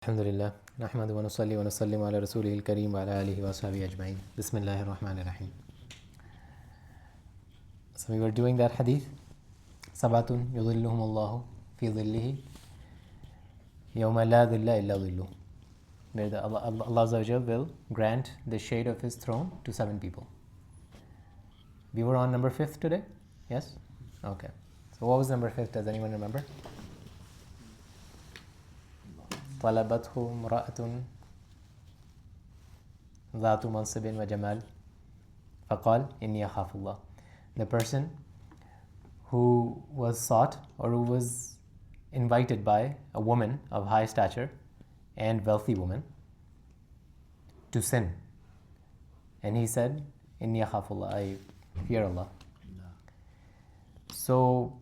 Alhamdulillah. Nahmadu wa nusalli wa nusallimu ala rasulihil kareem wa ala alihi wa sahbihi ajma'in. Bismillahir Rahmanir Rahim. So we were doing that hadith. Sabatun yudhilluhum Allahu fi dhillihi yawma la dhilla illa dhilluh. Where Allah Azza wa Jal will grant the shade of His throne to 7 people. We were on number 5 today? Yes? Okay. So what was number 5? Does anyone remember? طلبته امرأة ذات منصب وجمال فقال إني أخاف الله. The person who was sought or who was invited by a woman of high stature and wealthy woman to sin. And he said, إني أخاف الله, I fear Allah. So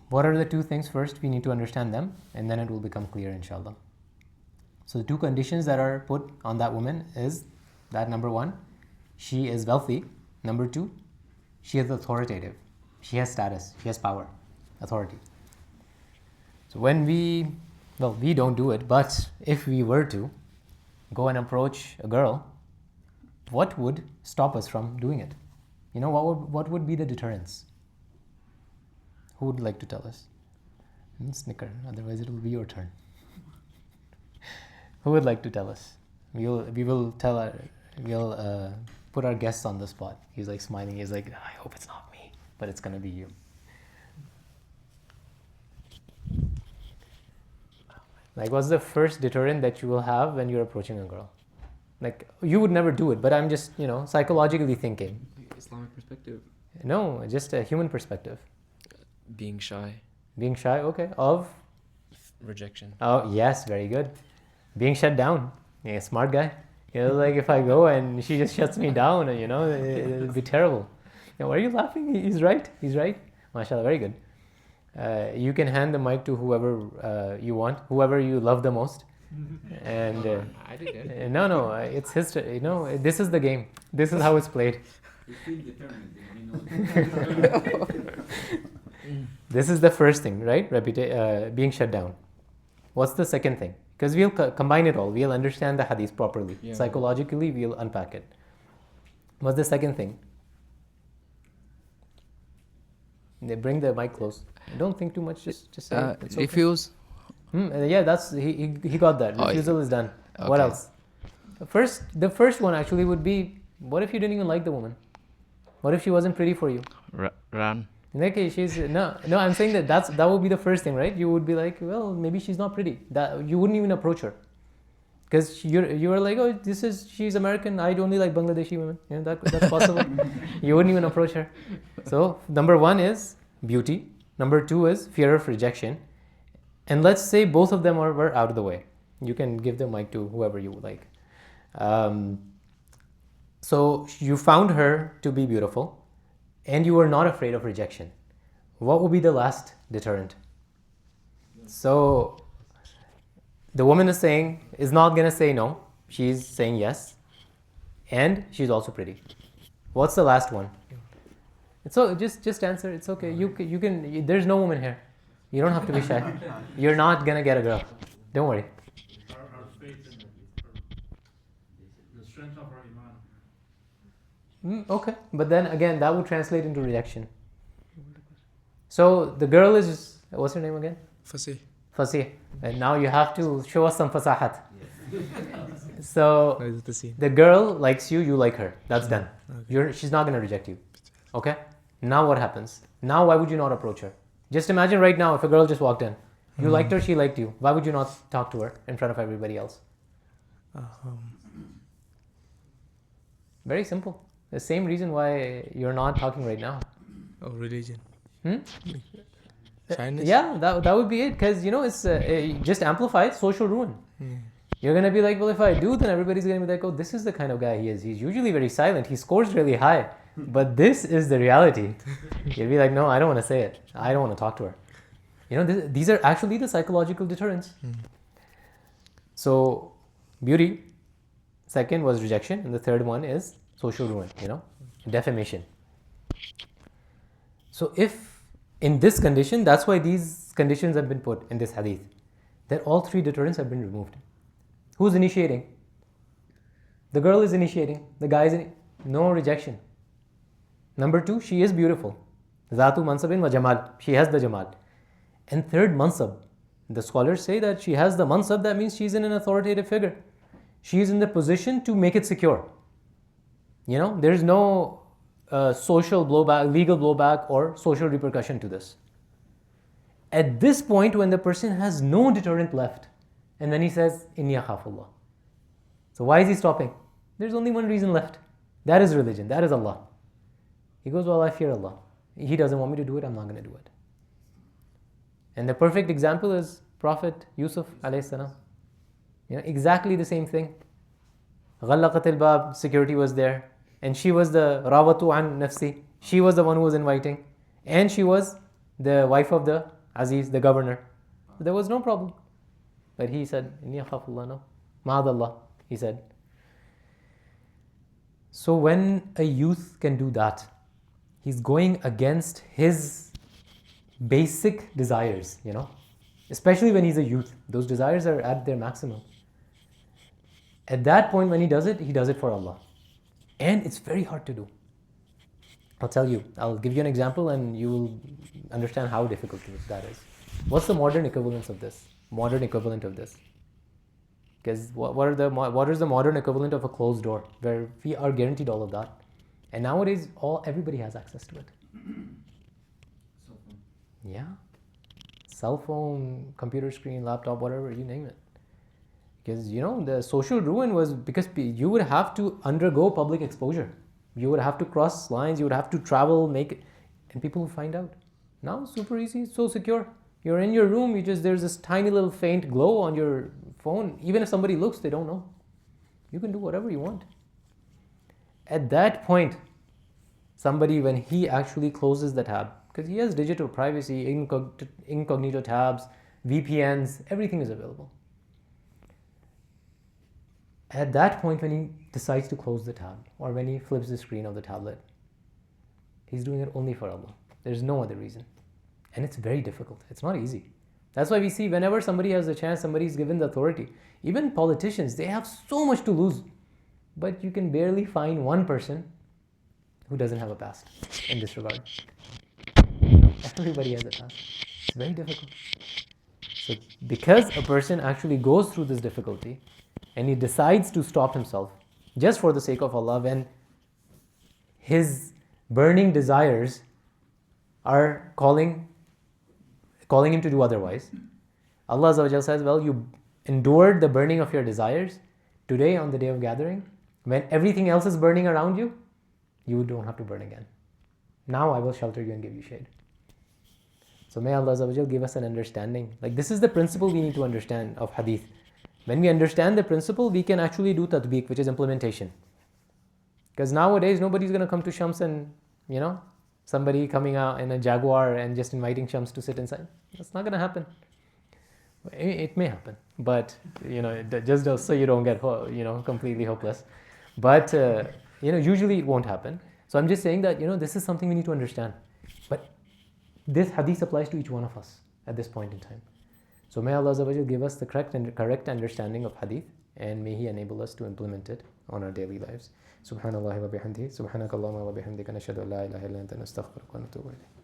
what are the 2 things? First, we need to understand them, and then it will become clear, inshallah. So the 2 conditions that are put on that woman is that number 1, she is wealthy. Number 2, she is authoritative. She has status, she has power, authority. So when we don't do it, but if we were to go and approach a girl, what would stop us from doing it? You know, what would be the deterrence? Who would like to tell us? Snicker, otherwise it will be your turn. Who would like to tell us? We'll put our guests on the spot. He's like smiling. He's like, I hope it's not me, but it's gonna be you. Like, what's the first deterrent that you will have when you're approaching a girl? Like, you would never do it, but I'm just, psychologically thinking. Islamic perspective. No, just a human perspective. Being shy. Being shy, okay. Of? Rejection. Oh, yes, very good. Being shut down. Yeah, smart guy. Like if I go and she just shuts me down, it'll be terrible. Why are you laughing? He's right. MashaAllah, very good. You can hand the mic to whoever you want, whoever you love the most. And I did it. No, it's his. This is the game. This is how it's played. You feel determined. This is the first thing, right? Being shut down. What's the second thing? Because we'll combine it all. We'll understand the hadith properly. Yeah. Psychologically, we'll unpack it. What's the second thing? They bring the mic close. Don't think too much. Just say it. It's okay. Refuse. Yeah, that's he got that. Refusal is done. Okay. What else? The first one actually would be, what if you didn't even like the woman? What if she wasn't pretty for you? Run. Okay, no. I'm saying that would be the first thing, right? You would be like, well, maybe she's not pretty. That you wouldn't even approach her, because you are like, oh, she's American. I'd only like Bangladeshi women. That's possible. You wouldn't even approach her. So number 1 is beauty. Number 2 is fear of rejection. And let's say both of them were out of the way. You can give the mic to whoever you would like. So you found her to be beautiful, and you were not afraid of rejection. What would be the last deterrent? So the woman is not going to say no. She's saying yes. And she's also pretty. What's the last one? So just answer. It's okay. You can. There's no woman here. You don't have to be shy. You're not going to get a girl. Don't worry. Our faith in the strength of our iman. Okay, but then again, that would translate into rejection. So the girl is, what's her name again? Fasih. And now you have to show us some fasahat. So the girl likes you, you like her. That's done. Okay. She's not going to reject you. Okay? Now what happens? Now why would you not approach her? Just imagine right now if a girl just walked in. You liked her, she liked you. Why would you not talk to her in front of everybody else? Very simple. The same reason why you're not talking right now. Oh, religion. Shyness? Yeah, that would be it. Because, it's just amplified social ruin. You're going to be like, well, if I do, then everybody's going to be like, oh, this is the kind of guy he is. He's usually very silent. He scores really high. But this is the reality. You'll be like, no, I don't want to say it. I don't want to talk to her. These are actually the psychological deterrents. So, beauty. Second was rejection. And the third one is social ruin, defamation. So if in this condition, that's why these conditions have been put in this hadith. that all three deterrents have been removed. Who's initiating? The girl is initiating. The guy is no rejection. Number two, she is beautiful. Zatu mansabin wa jamal. She has the jamal. And third, mansab. The scholars say that she has the mansab, that means she's in an authoritative figure. She is in the position to make it secure. You know, there is no social blowback, legal blowback, or social repercussion to this. At this point, when the person has no deterrent left, and then he says, Inni akhafullah. So why is he stopping? There's only one reason left. That is religion. That is Allah. He goes, well, I fear Allah. He doesn't want me to do it. I'm not going to do it. And the perfect example is Prophet Yusuf alayhi salam. You know, exactly the same thing. Ghallaqat al-bab, security was there. And she was the rawatu an nafsi. She was the one who was inviting. And she was the wife of the Aziz, the governor. There was no problem. But he said, Inni akhafullah, no. Ma'adallah, he said. So when a youth can do that, he's going against his basic desires, you know. Especially when he's a youth. Those desires are at their maximum. At that point when he does it for Allah. And it's very hard to do. I'll tell you, I'll give you an example and you will understand how difficult that is. What's the modern equivalence of this? Modern equivalent of this? Because what is the modern equivalent of a closed door where we are guaranteed all of that? And nowadays, everybody has access to it. Cell phone. Yeah. Cell phone, computer screen, laptop, whatever, you name it. Because, you know, the social ruin was because you would have to undergo public exposure. You would have to cross lines, you would have to travel, and people would find out. Now, super easy, so secure. You're in your room, there's this tiny little faint glow on your phone. Even if somebody looks, they don't know. You can do whatever you want. At that point, somebody, when he actually closes the tab, because he has digital privacy, incognito tabs, VPNs, everything is available. At that point, when he decides to close the tab, or when he flips the screen of the tablet, he's doing it only for Allah. There's no other reason. And it's very difficult. It's not easy. That's why we see whenever somebody has a chance, somebody's given the authority. Even politicians, they have so much to lose. But you can barely find one person who doesn't have a past in this regard. Everybody has a past. It's very difficult. So because a person actually goes through this difficulty and he decides to stop himself just for the sake of Allah, when his burning desires are calling him to do otherwise, Allah Azza wa Jal says, well, you endured the burning of your desires. Today, on the day of gathering, when everything else is burning around you, you don't have to burn again. Now I will shelter you and give you shade. So may Allah Azza wa Jal give us an understanding. Like, this is the principle we need to understand of hadith. When we understand the principle, we can actually do tatbiq, which is implementation. Because nowadays, nobody's going to come to Shams and, you know, somebody coming out in a Jaguar and just inviting Shams to sit inside. That's not going to happen. It may happen, but, you know, just so you don't get, you know, completely hopeless. But, you know, usually it won't happen. So I'm just saying that, you know, this is something we need to understand. But this hadith applies to each one of us at this point in time. So may Allah Azza wa Jal give us the correct understanding of hadith, and may He enable us to implement it on our daily lives. Subhanallah wa bihamdihi, subhanakallahumma wa bihamdika, nashhadu an la ilaha illa anta, nastaghfiruka wa natubu ilayk.